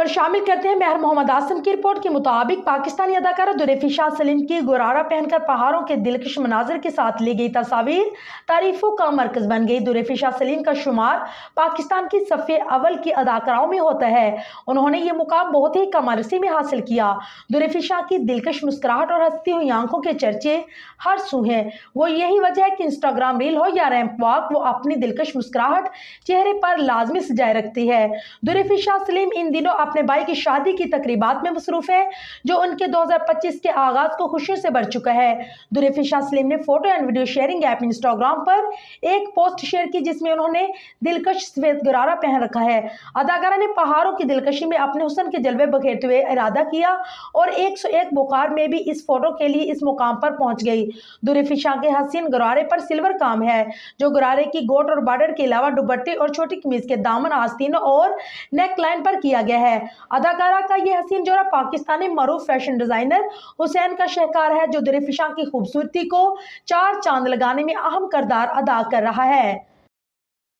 खबर शामिल करते हैं महर मोहम्मद आसिम की रिपोर्ट के मुताबिक पाकिस्तानी अदाकारा दुरैफिशा सलीम की गुरारा पहनकर पहाड़ों के दिलकश मनाजिर के साथ ली गई तस्वीर तारीफों का मरकज बन गई। दुरैफिशा सलीम का शुमार पाकिस्तान की सफ़े अव्वल की अदाकाराओं में होता है। उन्होंने ये मुकाम बहुत ही कम अरसे में हासिल किया। दुरैफिशा की दिलकश मुस्कुराहट और हंसती हुई आंखों के चर्चे हर सू हैं। वो यही वजह है कि इंस्टाग्राम रील हो या रैंप वॉक, वो अपनी दिलकश मुस्कुराहट चेहरे पर लाजमी सजाए रखती है। दुरैफिशा सलीम इन दिनों अपने भाई की शादी की तकरीबात में मसरूफ है, जो उनके 2025 के आगाज को खुशियों से भर चुका है। दुरैफिशा सलीम ने photo and video sharing app Instagram पर एक पोस्ट शेयर की, जिसमें उन्होंने दिलकश सफेद गरारा पहन रखा है। अदाकारा ने पहाड़ों की दिलकशी में अपने हुस्न के जलवे बखेरते हुए इरादा किया और 101 बुखार में भी इस फोटो के लिए इस मुकाम पर पहुंच गई। दुरैफिशा के हसीन गरारे पर सिल्वर काम है, जो गरारे की गोट और बॉर्डर के अलावा दुपट्टे और छोटी कमीज के दामन, आस्तीनों और नेक लाइन पर किया गया है। अदाकारा का यह हसीन जोड़ा पाकिस्तानी मरूफ फैशन डिजाइनर हुसैन का शहकार है, जो दुरैफिशा की खूबसूरती को चार चांद लगाने में अहम किरदार अदा कर रहा है।